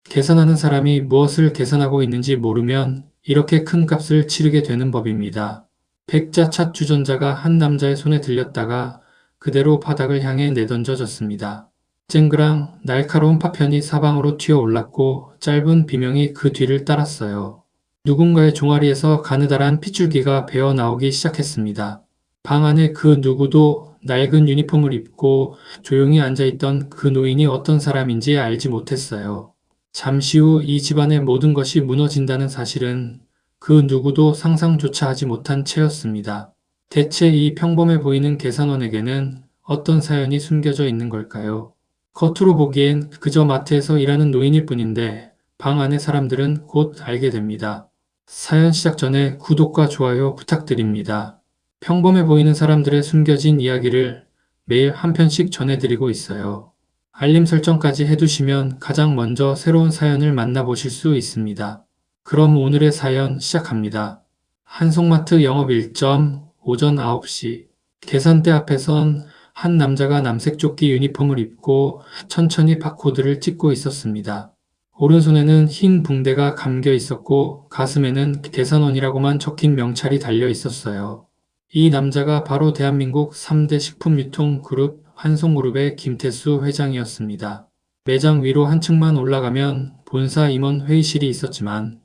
계산하는 사람이 무엇을 계산하고 있는지 모르면 이렇게 큰 값을 치르게 되는 법입니다. 백자찻 주전자가 한 남자의 손에 들렸다가 그대로 바닥을 향해 내던져졌습니다. 쨍그랑 날카로운 파편이 사방으로 튀어 올랐고 짧은 비명이 그 뒤를 따랐어요. 누군가의 종아리에서 가느다란 핏줄기가 배어 나오기 시작했습니다. 방 안에 그 누구도 낡은 유니폼을 입고 조용히 앉아있던 그 노인이 어떤 사람인지 알지 못했어요. 잠시 후 이 집안의 모든 것이 무너진다는 사실은 그 누구도 상상조차 하지 못한 채였습니다. 대체 이 평범해 보이는 계산원에게는 어떤 사연이 숨겨져 있는 걸까요? 겉으로 보기엔 그저 마트에서 일하는 노인일 뿐인데 방 안의 사람들은 곧 알게 됩니다. 사연 시작 전에 구독과 좋아요 부탁드립니다. 평범해 보이는 사람들의 숨겨진 이야기를 매일 한 편씩 전해드리고 있어요. 알림 설정까지 해두시면 가장 먼저 새로운 사연을 만나보실 수 있습니다. 그럼 오늘의 사연 시작합니다. 한송마트 영업 일정 오전 9시 계산대 앞에선 한 남자가 남색 조끼 유니폼을 입고 천천히 바코드를 찍고 있었습니다. 오른손에는 흰 붕대가 감겨 있었고 가슴에는 계산원이라고만 적힌 명찰이 달려 있었어요. 이 남자가 바로 대한민국 3대 식품유통그룹 한송그룹의 김태수 회장이었습니다. 매장 위로 한 층만 올라가면 본사 임원 회의실이 있었지만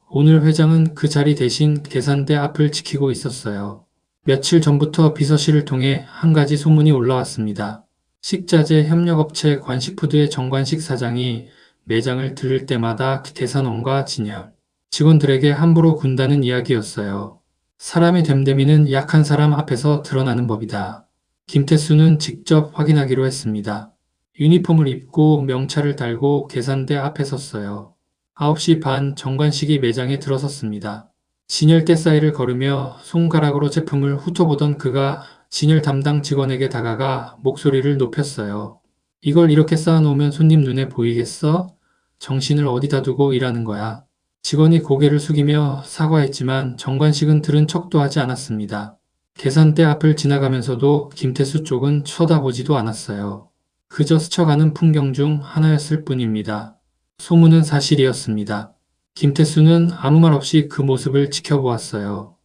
오늘 회장은 그 자리 대신 계산대 앞을 지키고 있었어요. 며칠 전부터 비서실을 통해 한 가지 소문이 올라왔습니다. 식자재 협력업체 관식푸드의 정관식 사장이 매장을 들를 때마다 계산원과 진열, 직원들에게 함부로 군다는 이야기였어요. 사람의 됨됨이는 약한 사람 앞에서 드러나는 법이다. 김태수는 직접 확인하기로 했습니다. 유니폼을 입고 명찰을 달고 계산대 앞에 섰어요. 9시 반 정관식이 매장에 들어섰습니다. 진열대 사이를 걸으며 손가락으로 제품을 훑어보던 그가 진열 담당 직원에게 다가가 목소리를 높였어요. 이걸 이렇게 쌓아놓으면 손님 눈에 보이겠어? 정신을 어디다 두고 일하는 거야. 직원이 고개를 숙이며 사과했지만 정관식은 들은 척도 하지 않았습니다. 계산대 앞을 지나가면서도 김태수 쪽은 쳐다보지도 않았어요. 그저 스쳐가는 풍경 중 하나였을 뿐입니다. 소문은 사실이었습니다. 김태수는 아무 말 없이 그 모습을 지켜보았어요.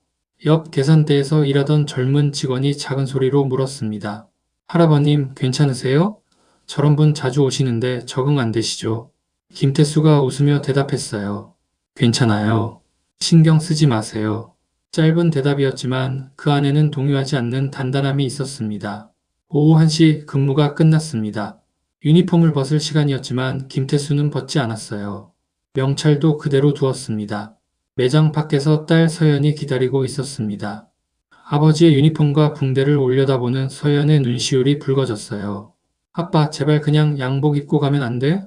옆 계산대에서 일하던 젊은 직원이 작은 소리로 물었습니다. 할아버님 괜찮으세요? 저런 분 자주 오시는데 적응 안 되시죠? 김태수가 웃으며 대답했어요. 괜찮아요. 신경 쓰지 마세요. 짧은 대답이었지만 그 안에는 동요하지 않는 단단함이 있었습니다. 오후 1시 근무가 끝났습니다. 유니폼을 벗을 시간이었지만 김태수는 벗지 않았어요. 명찰도 그대로 두었습니다. 매장 밖에서 딸 서연이 기다리고 있었습니다. 아버지의 유니폼과 붕대를 올려다보는 서연의 눈시울이 붉어졌어요. 아빠, 제발 그냥 양복 입고 가면 안 돼?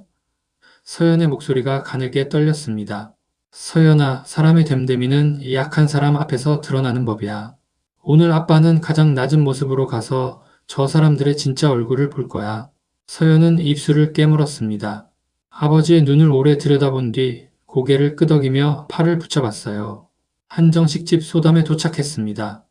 서연의 목소리가 가늘게 떨렸습니다. 서연아, 사람의 됨됨이는 약한 사람 앞에서 드러나는 법이야. 오늘 아빠는 가장 낮은 모습으로 가서 저 사람들의 진짜 얼굴을 볼 거야. 서연은 입술을 깨물었습니다. 아버지의 눈을 오래 들여다본 뒤 고개를 끄덕이며 팔을 붙여봤어요. 한정식집 소담에 도착했습니다.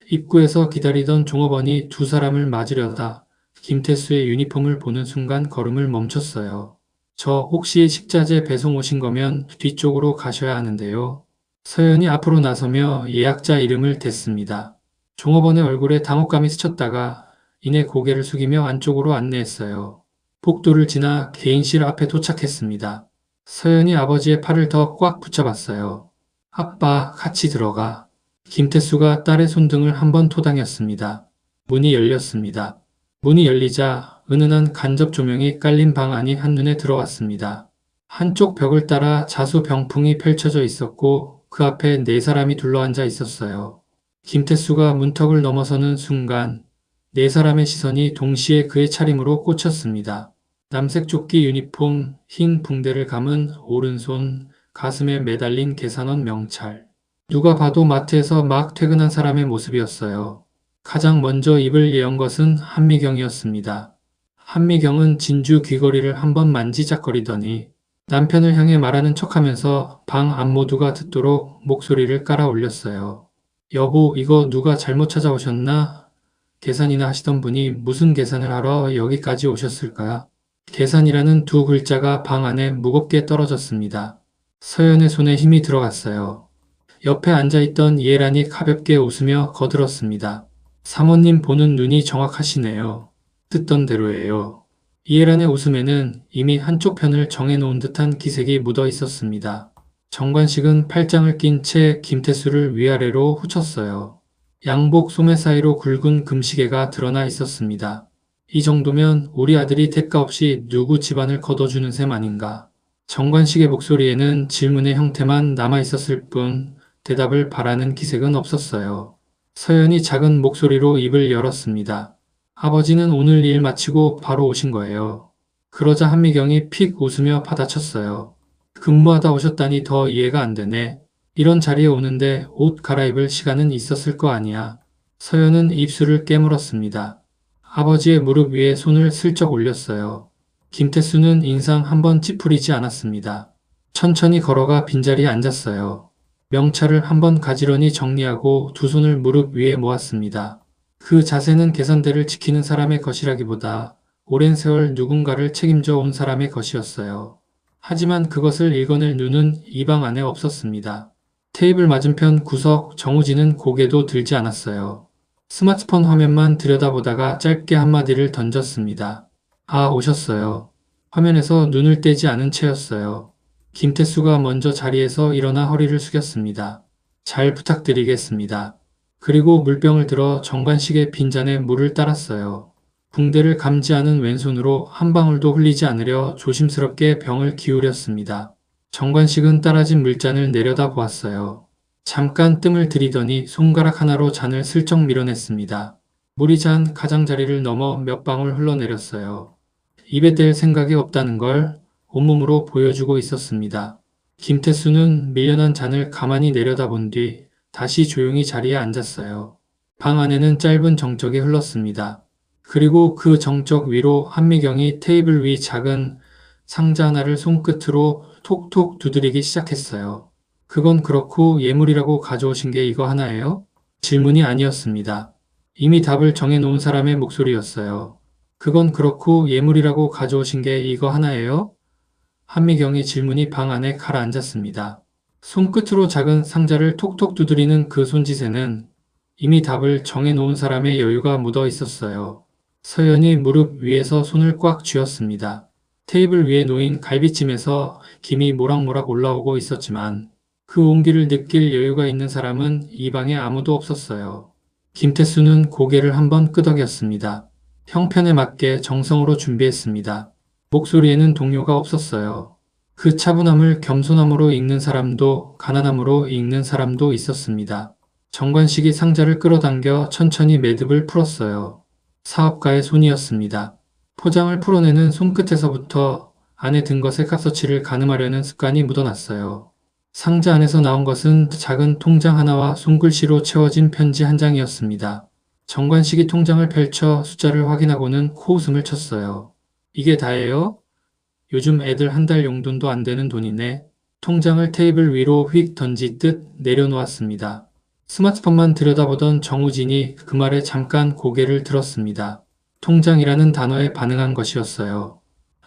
입구에서 기다리던 종업원이 두 사람을 맞으려다 김태수의 유니폼을 보는 순간 걸음을 멈췄어요. 저 혹시 식자재 배송 오신 거면 뒤쪽으로 가셔야 하는데요. 서연이 앞으로 나서며 예약자 이름을 댔습니다. 종업원의 얼굴에 당혹감이 스쳤다가 이내 고개를 숙이며 안쪽으로 안내했어요. 복도를 지나 개인실 앞에 도착했습니다. 서연이 아버지의 팔을 더 꽉 붙여봤어요. 아빠, 같이 들어가. 김태수가 딸의 손등을 한번 토당했습니다. 문이 열렸습니다. 문이 열리자 은은한 간접 조명이 깔린 방 안이 한눈에 들어왔습니다. 한쪽 벽을 따라 자수 병풍이 펼쳐져 있었고 그 앞에 네 사람이 둘러앉아 있었어요. 김태수가 문턱을 넘어서는 순간 네 사람의 시선이 동시에 그의 차림으로 꽂혔습니다. 남색 조끼 유니폼, 흰 붕대를 감은 오른손, 가슴에 매달린 계산원 명찰. 누가 봐도 마트에서 막 퇴근한 사람의 모습이었어요. 가장 먼저 입을 예언 것은 한미경이었습니다. 한미경은 진주 귀걸이를 한번 만지작거리더니 남편을 향해 말하는 척하면서 방 안모두가 듣도록 목소리를 깔아 올렸어요. 여보, 이거 누가 잘못 찾아오셨나? 계산이나 하시던 분이 무슨 계산을 하러 여기까지 오셨을까? 계산이라는 두 글자가 방 안에 무겁게 떨어졌습니다. 서연의 손에 힘이 들어갔어요. 옆에 앉아있던 이해란이 가볍게 웃으며 거들었습니다. 사모님 보는 눈이 정확하시네요. 듣던 대로예요. 이해란의 웃음에는 이미 한쪽 편을 정해놓은 듯한 기색이 묻어 있었습니다. 정관식은 팔짱을 낀 채 김태수를 위아래로 후쳤어요. 양복 소매 사이로 굵은 금시계가 드러나 있었습니다. 이 정도면 우리 아들이 대가 없이 누구 집안을 거둬주는 셈 아닌가. 정관식의 목소리에는 질문의 형태만 남아있었을 뿐 대답을 바라는 기색은 없었어요. 서연이 작은 목소리로 입을 열었습니다. 아버지는 오늘 일 마치고 바로 오신 거예요. 그러자 한미경이 픽 웃으며 받아쳤어요. 근무하다 오셨다니 더 이해가 안 되네. 이런 자리에 오는데 옷 갈아입을 시간은 있었을 거 아니야. 서연은 입술을 깨물었습니다. 아버지의 무릎 위에 손을 슬쩍 올렸어요. 김태수는 인상 한번 찌푸리지 않았습니다. 천천히 걸어가 빈자리에 앉았어요. 명찰을 한번 가지런히 정리하고 두 손을 무릎 위에 모았습니다. 그 자세는 계산대를 지키는 사람의 것이라기보다 오랜 세월 누군가를 책임져 온 사람의 것이었어요. 하지만 그것을 읽어낼 눈은 이 방 안에 없었습니다. 테이블 맞은편 구석 정우진은 고개도 들지 않았어요. 스마트폰 화면만 들여다보다가 짧게 한마디를 던졌습니다. 아, 오셨어요. 화면에서 눈을 떼지 않은 채였어요. 김태수가 먼저 자리에서 일어나 허리를 숙였습니다. 잘 부탁드리겠습니다. 그리고 물병을 들어 정관식의 빈잔에 물을 따랐어요. 붕대를 감지 않은 왼손으로 한 방울도 흘리지 않으려 조심스럽게 병을 기울였습니다. 정관식은 따라진 물잔을 내려다 보았어요. 잠깐 뜸을 들이더니 손가락 하나로 잔을 슬쩍 밀어냈습니다. 물이 잔 가장자리를 넘어 몇 방울 흘러내렸어요. 입에 댈 생각이 없다는 걸 온몸으로 보여주고 있었습니다. 김태수는 밀려난 잔을 가만히 내려다본 뒤 다시 조용히 자리에 앉았어요. 방 안에는 짧은 정적이 흘렀습니다. 그리고 그 정적 위로 한미경이 테이블 위 작은 상자 하나를 손끝으로 톡톡 두드리기 시작했어요. 그건 그렇고 예물이라고 가져오신 게 이거 하나예요? 질문이 아니었습니다. 이미 답을 정해놓은 사람의 목소리였어요. 그건 그렇고 예물이라고 가져오신 게 이거 하나예요? 한미경의 질문이 방 안에 가라앉았습니다. 손끝으로 작은 상자를 톡톡 두드리는 그 손짓에는 이미 답을 정해놓은 사람의 여유가 묻어 있었어요. 서연이 무릎 위에서 손을 꽉 쥐었습니다. 테이블 위에 놓인 갈비찜에서 김이 모락모락 올라오고 있었지만 그 온기를 느낄 여유가 있는 사람은 이 방에 아무도 없었어요. 김태수는 고개를 한번 끄덕였습니다. 형편에 맞게 정성으로 준비했습니다. 목소리에는 동요가 없었어요. 그 차분함을 겸손함으로 읽는 사람도 가난함으로 읽는 사람도 있었습니다. 정관식이 상자를 끌어당겨 천천히 매듭을 풀었어요. 사업가의 손이었습니다. 포장을 풀어내는 손끝에서부터 안에 든 것의 값어치를 가늠하려는 습관이 묻어났어요. 상자 안에서 나온 것은 작은 통장 하나와 손글씨로 채워진 편지 한 장이었습니다. 정관식이 통장을 펼쳐 숫자를 확인하고는 코웃음을 쳤어요. 이게 다예요? 요즘 애들 한 달 용돈도 안 되는 돈이네. 통장을 테이블 위로 휙 던지듯 내려놓았습니다. 스마트폰만 들여다보던 정우진이 그 말에 잠깐 고개를 들었습니다. 통장이라는 단어에 반응한 것이었어요.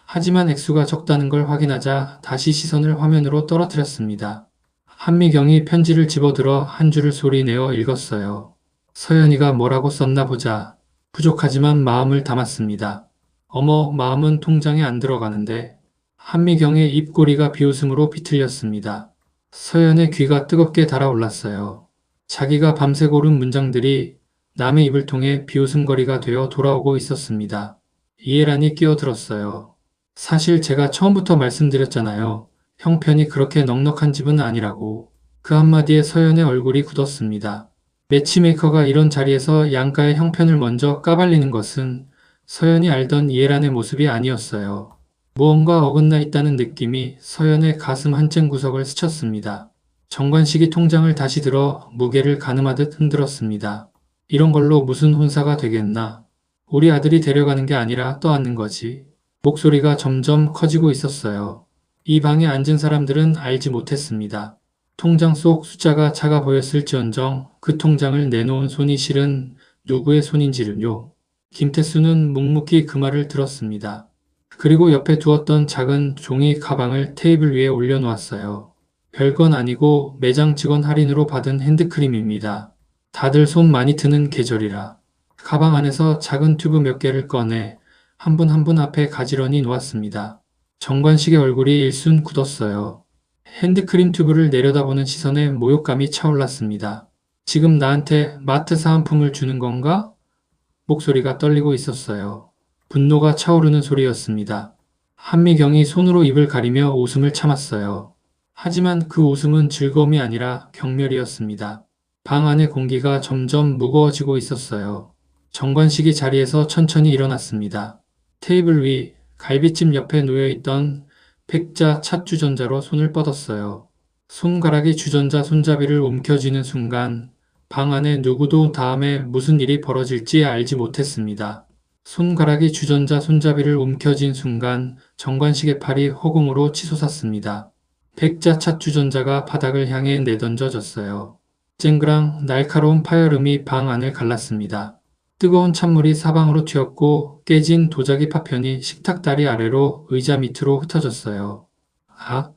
하지만 액수가 적다는 걸 확인하자 다시 시선을 화면으로 떨어뜨렸습니다. 한미경이 편지를 집어들어 한 줄을 소리내어 읽었어요. 서연이가 뭐라고 썼나 보자. 부족하지만 마음을 담았습니다. 어머, 마음은 통장에 안 들어가는데. 한미경의 입꼬리가 비웃음으로 비틀렸습니다. 서연의 귀가 뜨겁게 달아올랐어요. 자기가 밤새 고른 문장들이 남의 입을 통해 비웃음거리가 되어 돌아오고 있었습니다. 이해란이 끼어들었어요. 사실 제가 처음부터 말씀드렸잖아요. 형편이 그렇게 넉넉한 집은 아니라고. 그 한마디에 서연의 얼굴이 굳었습니다. 매치메이커가 이런 자리에서 양가의 형편을 먼저 까발리는 것은 서연이 알던 이해란의 모습이 아니었어요. 무언가 어긋나 있다는 느낌이 서연의 가슴 한층 구석을 스쳤습니다. 정관식이 통장을 다시 들어 무게를 가늠하듯 흔들었습니다. 이런 걸로 무슨 혼사가 되겠나. 우리 아들이 데려가는 게 아니라 떠안는 거지. 목소리가 점점 커지고 있었어요. 이 방에 앉은 사람들은 알지 못했습니다. 통장 속 숫자가 작아 보였을지언정 그 통장을 내놓은 손이 실은 누구의 손인지를요. 김태수는 묵묵히 그 말을 들었습니다. 그리고 옆에 두었던 작은 종이 가방을 테이블 위에 올려놓았어요. 별건 아니고 매장 직원 할인으로 받은 핸드크림입니다. 다들 손 많이 트는 계절이라. 가방 안에서 작은 튜브 몇 개를 꺼내 한 분 한 분 앞에 가지런히 놓았습니다. 정관식의 얼굴이 일순 굳었어요. 핸드크림 튜브를 내려다보는 시선에 모욕감이 차올랐습니다. 지금 나한테 마트 사은품을 주는 건가? 목소리가 떨리고 있었어요. 분노가 차오르는 소리였습니다. 한미경이 손으로 입을 가리며 웃음을 참았어요. 하지만 그 웃음은 즐거움이 아니라 경멸이었습니다. 방 안의 공기가 점점 무거워지고 있었어요. 정관식이 자리에서 천천히 일어났습니다. 테이블 위 갈비찜 옆에 놓여있던 백자 찻주전자로 손을 뻗었어요. 손가락이 주전자 손잡이를 움켜쥐는 순간 방 안에 누구도 다음에 무슨 일이 벌어질지 알지 못했습니다. 손가락이 주전자 손잡이를 움켜쥔 순간 정관식의 팔이 허공으로 치솟았습니다. 백자 찻주전자가 바닥을 향해 내던져졌어요. 쨍그랑 날카로운 파열음이 방 안을 갈랐습니다. 뜨거운 찬물이 사방으로 튀었고 깨진 도자기 파편이 식탁다리 아래로 의자 밑으로 흩어졌어요. 아!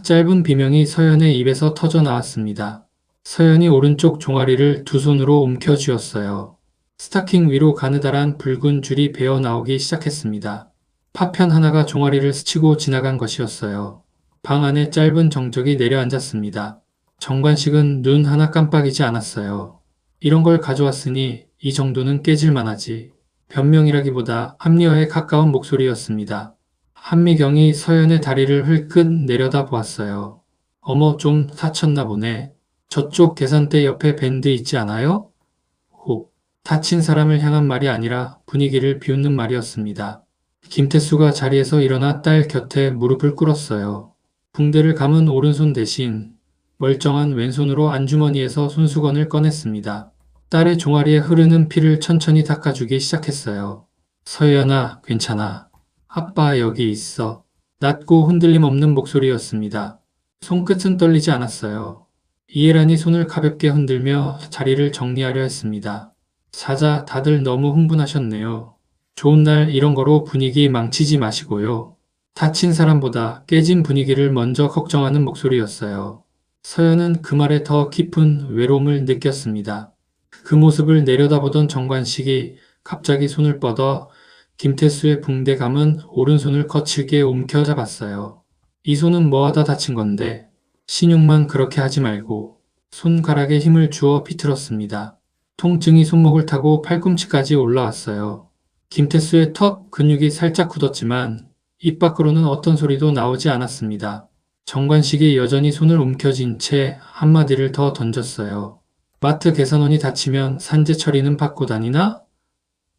짧은 비명이 서연의 입에서 터져 나왔습니다. 서연이 오른쪽 종아리를 두 손으로 움켜쥐었어요. 스타킹 위로 가느다란 붉은 줄이 배어 나오기 시작했습니다. 파편 하나가 종아리를 스치고 지나간 것이었어요. 방 안에 짧은 정적이 내려앉았습니다. 정관식은 눈 하나 깜빡이지 않았어요. 이런 걸 가져왔으니 이 정도는 깨질 만하지. 변명이라기보다 합리화에 가까운 목소리였습니다. 한미경이 서연의 다리를 흘끗 내려다 보았어요. 어머, 좀 다쳤나 보네. 저쪽 계산대 옆에 밴드 있지 않아요? 혹. 다친 사람을 향한 말이 아니라 분위기를 비웃는 말이었습니다. 김태수가 자리에서 일어나 딸 곁에 무릎을 꿇었어요. 붕대를 감은 오른손 대신 멀쩡한 왼손으로 안주머니에서 손수건을 꺼냈습니다. 딸의 종아리에 흐르는 피를 천천히 닦아주기 시작했어요. 서연아, 괜찮아. 아빠 여기 있어. 낮고 흔들림 없는 목소리였습니다. 손끝은 떨리지 않았어요. 이해란이 손을 가볍게 흔들며 자리를 정리하려 했습니다. 사자, 다들 너무 흥분하셨네요. 좋은 날 이런 거로 분위기 망치지 마시고요. 다친 사람보다 깨진 분위기를 먼저 걱정하는 목소리였어요. 서연은 그 말에 더 깊은 외로움을 느꼈습니다. 그 모습을 내려다보던 정관식이 갑자기 손을 뻗어 김태수의 붕대 감은 오른손을 거칠게 움켜잡았어요. 이 손은 뭐하다 다친 건데 신용만 그렇게 하지 말고. 손가락에 힘을 주어 비틀었습니다. 통증이 손목을 타고 팔꿈치까지 올라왔어요. 김태수의 턱 근육이 살짝 굳었지만 입 밖으로는 어떤 소리도 나오지 않았습니다. 정관식이 여전히 손을 움켜쥔 채 한마디를 더 던졌어요. 마트 계산원이 다치면 산재 처리는 받고 다니나?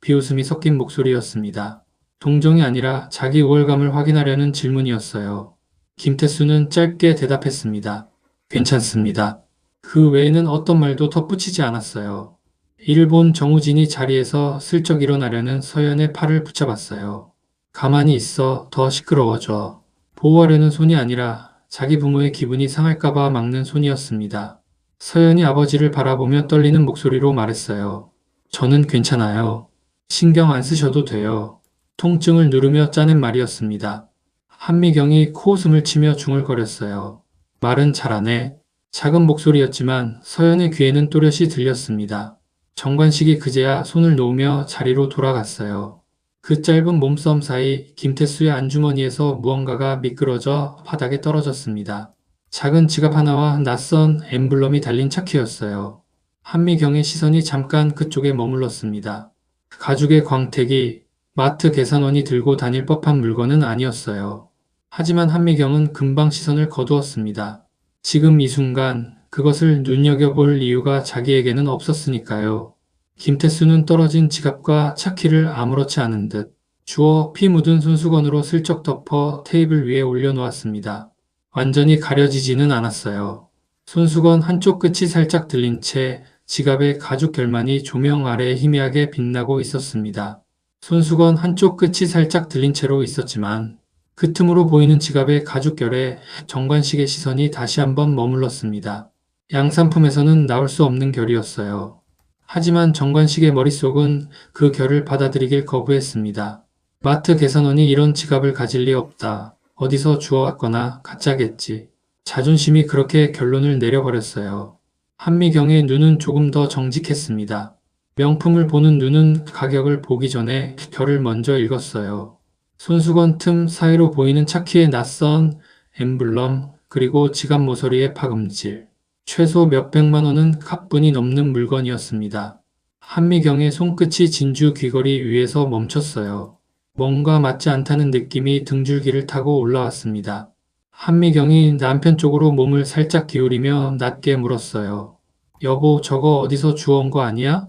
비웃음이 섞인 목소리였습니다. 동정이 아니라 자기 우월감을 확인하려는 질문이었어요. 김태수는 짧게 대답했습니다. 괜찮습니다. 그 외에는 어떤 말도 덧붙이지 않았어요. 이를 본 정우진이 자리에서 슬쩍 일어나려는 서연의 팔을 붙잡았어요. 가만히 있어. 더 시끄러워져. 보호하려는 손이 아니라 자기 부모의 기분이 상할까봐 막는 손이었습니다. 서연이 아버지를 바라보며 떨리는 목소리로 말했어요. 저는 괜찮아요. 신경 안 쓰셔도 돼요. 통증을 누르며 짜낸 말이었습니다. 한미경이 코웃음을 치며 중얼거렸어요. 말은 잘하네. 작은 목소리였지만 서연의 귀에는 또렷이 들렸습니다. 정관식이 그제야 손을 놓으며 자리로 돌아갔어요. 그 짧은 몸싸움 사이 김태수의 안주머니에서 무언가가 미끄러져 바닥에 떨어졌습니다. 작은 지갑 하나와 낯선 엠블럼이 달린 차키였어요. 한미경의 시선이 잠깐 그쪽에 머물렀습니다. 가죽의 광택이 마트 계산원이 들고 다닐 법한 물건은 아니었어요. 하지만 한미경은 금방 시선을 거두었습니다. 지금 이 순간 그것을 눈여겨볼 이유가 자기에게는 없었으니까요. 김태수는 떨어진 지갑과 차키를 아무렇지 않은 듯 주워 피 묻은 손수건으로 슬쩍 덮어 테이블 위에 올려놓았습니다. 완전히 가려지지는 않았어요. 손수건 한쪽 끝이 살짝 들린 채 지갑의 가죽 결만이 조명 아래 희미하게 빛나고 있었습니다. 손수건 한쪽 끝이 살짝 들린 채로 있었지만 그 틈으로 보이는 지갑의 가죽결에 정관식의 시선이 다시 한번 머물렀습니다. 양산품에서는 나올 수 없는 결이었어요. 하지만 정관식의 머릿속은 그 결을 받아들이길 거부했습니다. 마트 계산원이 이런 지갑을 가질 리 없다. 어디서 주워왔거나 가짜겠지. 자존심이 그렇게 결론을 내려버렸어요. 한미경의 눈은 조금 더 정직했습니다. 명품을 보는 눈은 가격을 보기 전에 결을 먼저 읽었어요. 손수건 틈 사이로 보이는 차키의 낯선 엠블럼, 그리고 지갑 모서리의 파금질. 최소 몇백만 원은 가뿐히 넘는 물건이었습니다. 한미경의 손끝이 진주 귀걸이 위에서 멈췄어요. 뭔가 맞지 않다는 느낌이 등줄기를 타고 올라왔습니다. 한미경이 남편 쪽으로 몸을 살짝 기울이며 낮게 물었어요. 여보, 저거 어디서 주워온 거 아니야?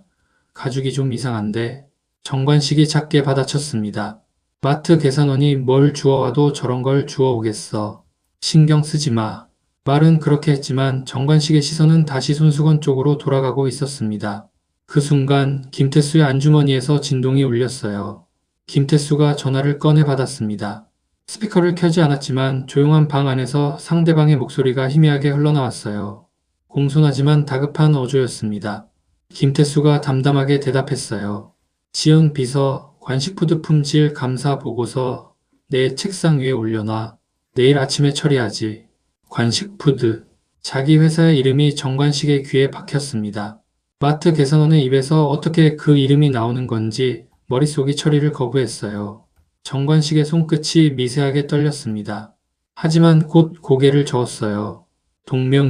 가죽이 좀 이상한데. 정관식이 작게 받아쳤습니다. 마트 계산원이 뭘 주워와도 저런 걸 주워오겠어. 신경 쓰지 마. 말은 그렇게 했지만 정관식의 시선은 다시 손수건 쪽으로 돌아가고 있었습니다. 그 순간 김태수의 안주머니에서 진동이 울렸어요. 김태수가 전화를 꺼내 받았습니다. 스피커를 켜지 않았지만 조용한 방 안에서 상대방의 목소리가 희미하게 흘러나왔어요. 공손하지만 다급한 어조였습니다. 김태수가 담담하게 대답했어요. 지연 비서, 관식푸드 품질 감사 보고서 내 책상 위에 올려놔. 내일 아침에 처리하지. 관식푸드. 자기 회사의 이름이 정관식의 귀에 박혔습니다. 마트 계산원의 입에서 어떻게 그 이름이 나오는 건지 머릿속이 처리를 거부했어요. 정관식의 손끝이 미세하게 떨렸습니다. 하지만 곧 고개를 저었어요.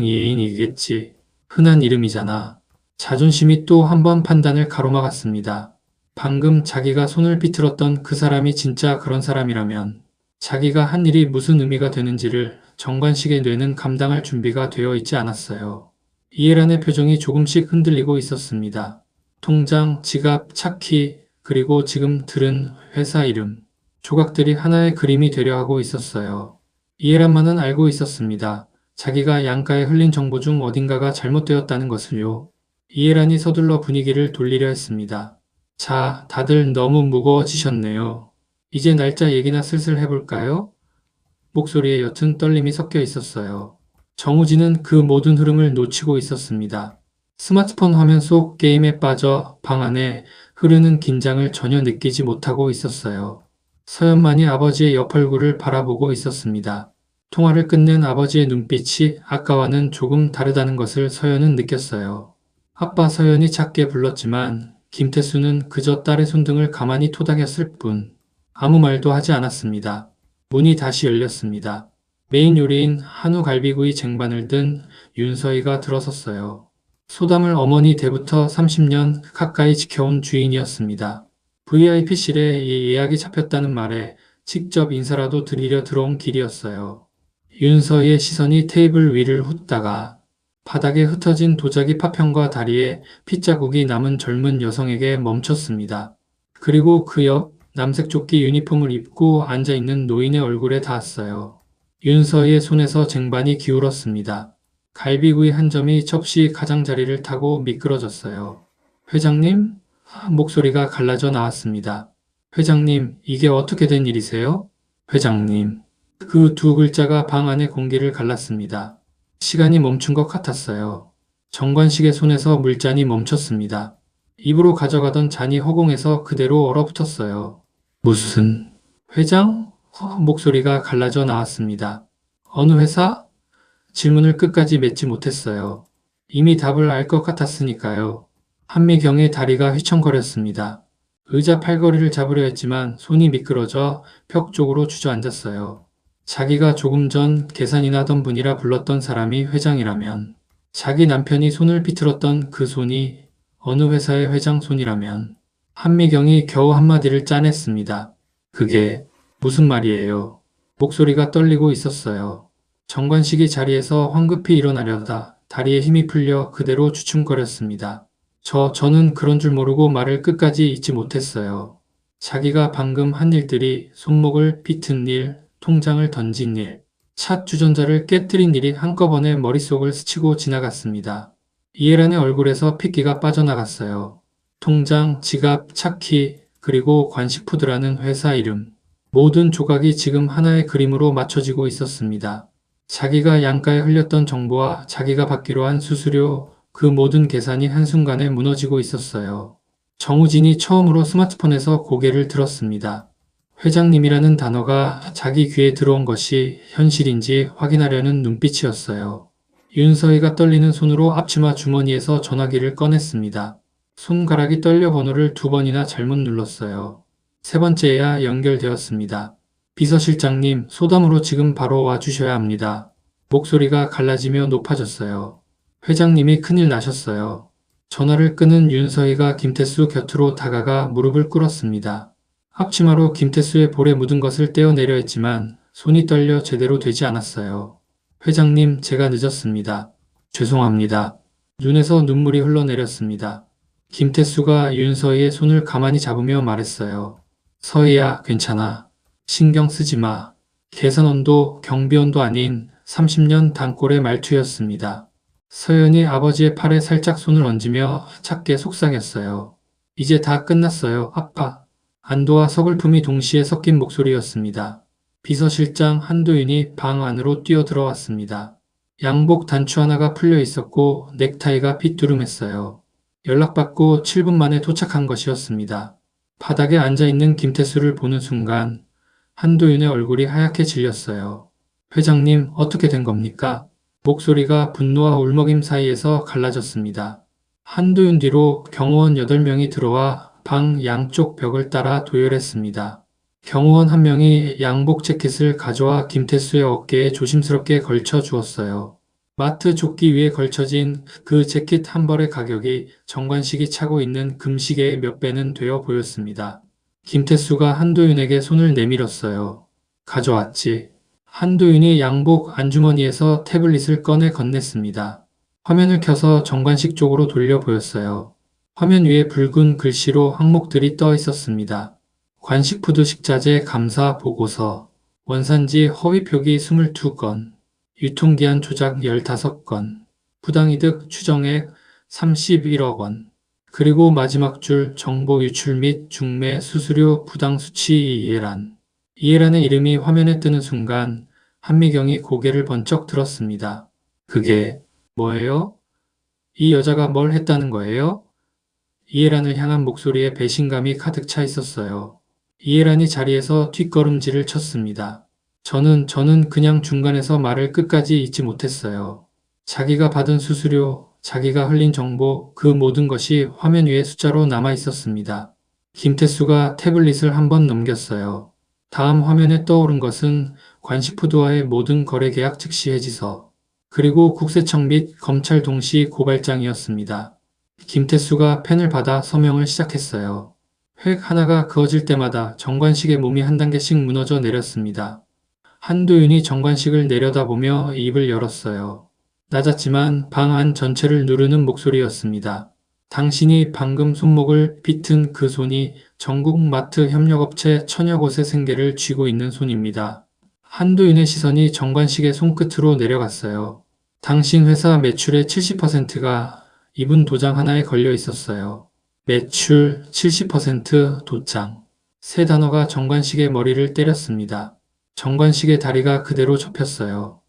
동명이인이겠지. 흔한 이름이잖아. 자존심이 또 한 번 판단을 가로막았습니다. 방금 자기가 손을 비틀었던 그 사람이 진짜 그런 사람이라면 자기가 한 일이 무슨 의미가 되는지를 정관식의 뇌는 감당할 준비가 되어 있지 않았어요. 이해란의 표정이 조금씩 흔들리고 있었습니다. 통장, 지갑, 차키, 그리고 지금 들은 회사 이름. 조각들이 하나의 그림이 되려 하고 있었어요. 이해란만은 알고 있었습니다. 자기가 양가에 흘린 정보 중 어딘가가 잘못되었다는 것을요. 이해란이 서둘러 분위기를 돌리려 했습니다. 자, 다들 너무 무거워지셨네요. 이제 날짜 얘기나 슬슬 해볼까요? 목소리에 옅은 떨림이 섞여 있었어요. 정우진은 그 모든 흐름을 놓치고 있었습니다. 스마트폰 화면 속 게임에 빠져 방 안에 흐르는 긴장을 전혀 느끼지 못하고 있었어요. 서연만이 아버지의 옆 얼굴을 바라보고 있었습니다. 통화를 끝낸 아버지의 눈빛이 아까와는 조금 다르다는 것을 서연은 느꼈어요. 아빠. 서연이 작게 불렀지만 김태수는 그저 딸의 손등을 가만히 토닥였을 뿐 아무 말도 하지 않았습니다. 문이 다시 열렸습니다. 메인 요리인 한우 갈비구이 쟁반을 든 윤서희가 들어섰어요. 소담을 어머니 때부터 30년 가까이 지켜온 주인이었습니다. VIP실에 예약이 잡혔다는 말에 직접 인사라도 드리려 들어온 길이었어요. 윤서희의 시선이 테이블 위를 훑다가 바닥에 흩어진 도자기 파편과 다리에 핏자국이 남은 젊은 여성에게 멈췄습니다. 그리고 그 옆 남색 조끼 유니폼을 입고 앉아있는 노인의 얼굴에 닿았어요. 윤서희의 손에서 쟁반이 기울었습니다. 갈비구이 한 점이 접시 가장자리를 타고 미끄러졌어요. 회장님? 목소리가 갈라져 나왔습니다. 회장님, 이게 어떻게 된 일이세요? 회장님. 그 두 글자가 방 안의 공기를 갈랐습니다. 시간이 멈춘 것 같았어요. 정관식의 손에서 물잔이 멈췄습니다. 입으로 가져가던 잔이 허공에서 그대로 얼어붙었어요. 무슨... 회장? 목소리가 갈라져 나왔습니다. 어느 회사? 질문을 끝까지 맺지 못했어요. 이미 답을 알 것 같았으니까요. 한미경의 다리가 휘청거렸습니다. 의자 팔걸이를 잡으려 했지만 손이 미끄러져 벽 쪽으로 주저앉았어요. 자기가 조금 전 계산이나 하던 분이라 불렀던 사람이 회장이라면, 자기 남편이 손을 비틀었던 그 손이 어느 회사의 회장 손이라면, 한미경이 겨우 한마디를 짜냈습니다. 그게 무슨 말이에요? 목소리가 떨리고 있었어요. 정관식이 자리에서 황급히 일어나려다 다리에 힘이 풀려 그대로 주춤거렸습니다. 저는 그런 줄 모르고 말을 끝까지 잇지 못했어요. 자기가 방금 한 일들이 손목을 비튼 일, 통장을 던진 일, 차 주전자를 깨뜨린 일이 한꺼번에 머릿속을 스치고 지나갔습니다. 이해란의 얼굴에서 핏기가 빠져나갔어요. 통장, 지갑, 차키, 그리고 관식푸드라는 회사 이름. 모든 조각이 지금 하나의 그림으로 맞춰지고 있었습니다. 자기가 양가에 흘렸던 정보와 자기가 받기로 한 수수료, 그 모든 계산이 한순간에 무너지고 있었어요. 정우진이 처음으로 스마트폰에서 고개를 들었습니다. 회장님이라는 단어가 자기 귀에 들어온 것이 현실인지 확인하려는 눈빛이었어요. 윤서희가 떨리는 손으로 앞치마 주머니에서 전화기를 꺼냈습니다. 손가락이 떨려 번호를 2번이나 잘못 눌렀어요. 세 번째야 연결되었습니다. 비서실장님, 소담으로 지금 바로 와주셔야 합니다. 목소리가 갈라지며 높아졌어요. 회장님이 큰일 나셨어요. 전화를 끊은 윤서희가 김태수 곁으로 다가가 무릎을 꿇었습니다. 앞치마로 김태수의 볼에 묻은 것을 떼어내려 했지만 손이 떨려 제대로 되지 않았어요. 회장님, 제가 늦었습니다. 죄송합니다. 눈에서 눈물이 흘러내렸습니다. 김태수가 윤서희의 손을 가만히 잡으며 말했어요. 서희야, 괜찮아. 신경 쓰지 마. 계산원도 경비원도 아닌 30년 단골의 말투였습니다. 서연이 아버지의 팔에 살짝 손을 얹으며 작게 속상했어요. 이제 다 끝났어요, 아빠. 안도와 서글픔이 동시에 섞인 목소리였습니다. 비서실장 한도윤이 방 안으로 뛰어들어왔습니다. 양복 단추 하나가 풀려 있었고 넥타이가 핏두름했어요. 연락받고 7분 만에 도착한 것이었습니다. 바닥에 앉아있는 김태수를 보는 순간 한도윤의 얼굴이 하얗게 질렸어요. 회장님, 어떻게 된 겁니까? 목소리가 분노와 울먹임 사이에서 갈라졌습니다. 한도윤 뒤로 경호원 8명이 들어와 방 양쪽 벽을 따라 도열했습니다. 경호원 한 명이 양복 재킷을 가져와 김태수의 어깨에 조심스럽게 걸쳐 주었어요. 마트 조끼 위에 걸쳐진 그 재킷 한 벌의 가격이 정관식이 차고 있는 금시계의 몇 배는 되어 보였습니다. 김태수가 한도윤에게 손을 내밀었어요. 가져왔지. 한도윤이 양복 안주머니에서 태블릿을 꺼내 건넸습니다. 화면을 켜서 정관식 쪽으로 돌려 보였어요. 화면 위에 붉은 글씨로 항목들이 떠 있었습니다. 관식푸드 식자재 감사 보고서, 원산지 허위 표기 22건, 유통기한 조작 15건, 부당이득 추정액 31억 원, 그리고 마지막 줄 정보 유출 및 중매 수수료 부당 수치 이해란. 이해란의 이름이 화면에 뜨는 순간 한미경이 고개를 번쩍 들었습니다. 그게 뭐예요? 이 여자가 뭘 했다는 거예요? 이해란을 향한 목소리에 배신감이 가득 차 있었어요. 이해란이 자리에서 뒷걸음질을 쳤습니다. 저는 그냥 중간에서 말을 끝까지 잇지 못했어요. 자기가 받은 수수료, 자기가 흘린 정보, 그 모든 것이 화면 위에 숫자로 남아 있었습니다. 김태수가 태블릿을 한 번 넘겼어요. 다음 화면에 떠오른 것은 관식푸드와의 모든 거래 계약 즉시 해지서, 그리고 국세청 및 검찰 동시 고발장이었습니다. 김태수가 펜을 받아 서명을 시작했어요. 획 하나가 그어질 때마다 정관식의 몸이 한 단계씩 무너져 내렸습니다. 한도윤이 정관식을 내려다보며 입을 열었어요. 낮았지만 방 안 전체를 누르는 목소리였습니다. 당신이 방금 손목을 비튼 그 손이 전국 마트 협력업체 천여 곳의 생계를 쥐고 있는 손입니다. 한도윤의 시선이 정관식의 손끝으로 내려갔어요. 당신 회사 매출의 70%가 이분 도장 하나에 걸려 있었어요. 매출 70% 도장. 세 단어가 정관식의 머리를 때렸습니다. 정관식의 다리가 그대로 접혔어요.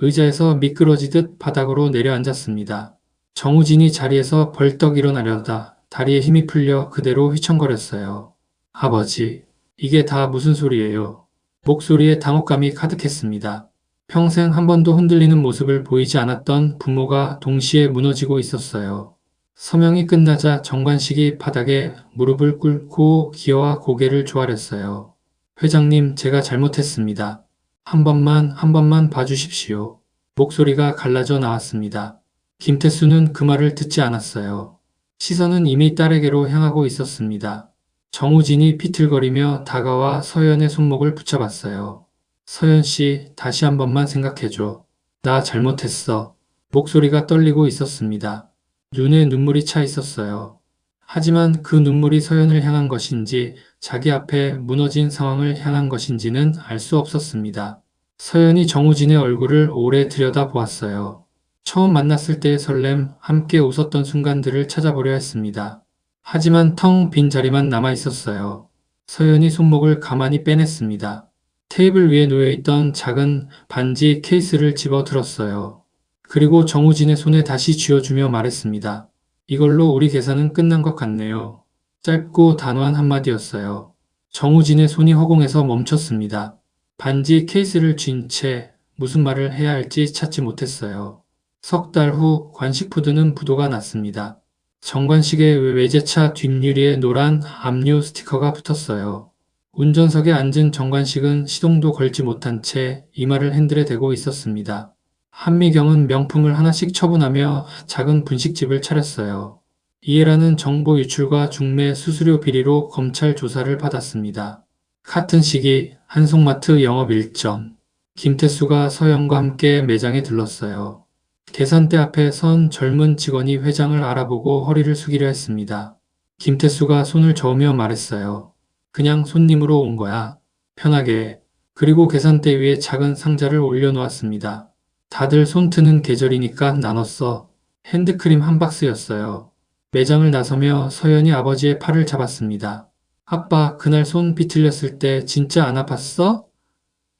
의자에서 미끄러지듯 바닥으로 내려앉았습니다. 정우진이 자리에서 벌떡 일어나려다 다리에 힘이 풀려 그대로 휘청거렸어요. 아버지, 이게 다 무슨 소리예요? 목소리에 당혹감이 가득했습니다. 평생 한 번도 흔들리는 모습을 보이지 않았던 부모가 동시에 무너지고 있었어요. 서명이 끝나자 정관식이 바닥에 무릎을 꿇고 기어와 고개를 조아렸어요. 회장님, 제가 잘못했습니다. 한 번만 봐주십시오. 목소리가 갈라져 나왔습니다. 김태수는 그 말을 듣지 않았어요. 시선은 이미 딸에게로 향하고 있었습니다. 정우진이 비틀거리며 다가와 서연의 손목을 붙잡았어요. 서연 씨, 다시 한 번만 생각해줘. 나 잘못했어. 목소리가 떨리고 있었습니다. 눈에 눈물이 차 있었어요. 하지만 그 눈물이 서연을 향한 것인지 자기 앞에 무너진 상황을 향한 것인지는 알 수 없었습니다. 서연이 정우진의 얼굴을 오래 들여다보았어요. 처음 만났을 때의 설렘, 함께 웃었던 순간들을 찾아보려 했습니다. 하지만 텅 빈 자리만 남아 있었어요. 서연이 손목을 가만히 빼냈습니다. 테이블 위에 놓여있던 작은 반지 케이스를 집어 들었어요. 그리고 정우진의 손에 다시 쥐어주며 말했습니다. 이걸로 우리 계산은 끝난 것 같네요. 짧고 단호한 한마디였어요. 정우진의 손이 허공에서 멈췄습니다. 반지 케이스를 쥔 채 무슨 말을 해야 할지 찾지 못했어요. 석 달 후 관식푸드는 부도가 났습니다. 정관식의 외제차 뒷유리에 노란 압류 스티커가 붙었어요. 운전석에 앉은 정관식은 시동도 걸지 못한 채 이마를 핸들에 대고 있었습니다. 한미경은 명품을 하나씩 처분하며 작은 분식집을 차렸어요. 이해라는 정보 유출과 중매 수수료 비리로 검찰 조사를 받았습니다. 같은 시기 한송마트 영업 일정. 김태수가 서영과 함께 매장에 들렀어요. 계산대 앞에 선 젊은 직원이 회장을 알아보고 허리를 숙이려 했습니다. 김태수가 손을 저으며 말했어요. 그냥 손님으로 온 거야. 편하게. 그리고 계산대 위에 작은 상자를 올려놓았습니다. 다들 손 트는 계절이니까 나눴어. 핸드크림 한 박스였어요. 매장을 나서며 서연이 아버지의 팔을 잡았습니다. 아빠, 그날 손 비틀렸을 때 진짜 안 아팠어?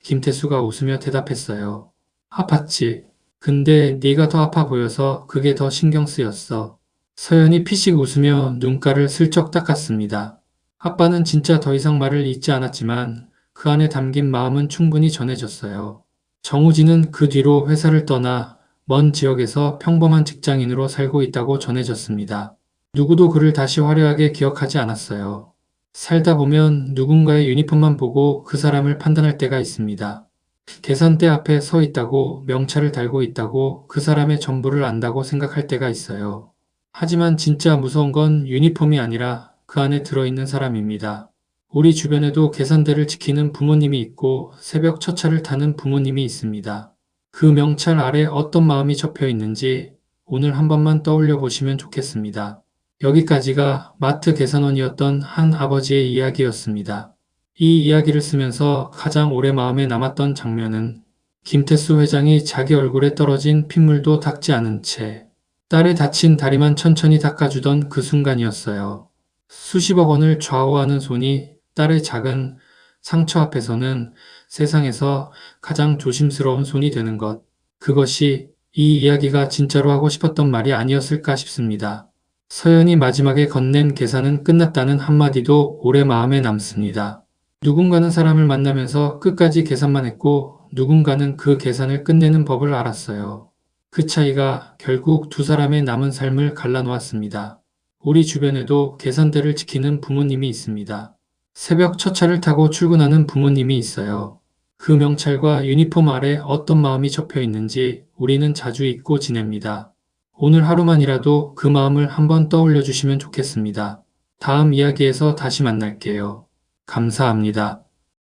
김태수가 웃으며 대답했어요. 아팠지. 근데 네가 더 아파 보여서 그게 더 신경 쓰였어. 서연이 피식 웃으며 눈가를 슬쩍 닦았습니다. 아빠는 진짜 더 이상 말을 잇지 않았지만 그 안에 담긴 마음은 충분히 전해졌어요. 정우진은 그 뒤로 회사를 떠나 먼 지역에서 평범한 직장인으로 살고 있다고 전해졌습니다. 누구도 그를 다시 화려하게 기억하지 않았어요. 살다 보면 누군가의 유니폼만 보고 그 사람을 판단할 때가 있습니다. 계산대 앞에 서 있다고, 명찰을 달고 있다고, 그 사람의 전부를 안다고 생각할 때가 있어요. 하지만 진짜 무서운 건 유니폼이 아니라 그 안에 들어있는 사람입니다. 우리 주변에도 계산대를 지키는 부모님이 있고 새벽 첫차를 타는 부모님이 있습니다. 그 명찰 아래 어떤 마음이 접혀 있는지 오늘 한 번만 떠올려 보시면 좋겠습니다. 여기까지가 마트 계산원이었던 한 아버지의 이야기였습니다. 이 이야기를 쓰면서 가장 오래 마음에 남았던 장면은 김태수 회장이 자기 얼굴에 떨어진 핏물도 닦지 않은 채 딸의 다친 다리만 천천히 닦아주던 그 순간이었어요. 수십억 원을 좌우하는 손이 딸의 작은 상처 앞에서는 세상에서 가장 조심스러운 손이 되는 것. 그것이 이 이야기가 진짜로 하고 싶었던 말이 아니었을까 싶습니다. 서연이 마지막에 건넨 계산은 끝났다는 한마디도 오래 마음에 남습니다. 누군가는 사람을 만나면서 끝까지 계산만 했고 누군가는 그 계산을 끝내는 법을 알았어요. 그 차이가 결국 두 사람의 남은 삶을 갈라놓았습니다. 우리 주변에도 계산대를 지키는 부모님이 있습니다. 새벽 첫차를 타고 출근하는 부모님이 있어요. 그 명찰과 유니폼 아래 어떤 마음이 접혀 있는지 우리는 자주 잊고 지냅니다. 오늘 하루만이라도 그 마음을 한번 떠올려 주시면 좋겠습니다. 다음 이야기에서 다시 만날게요. 감사합니다.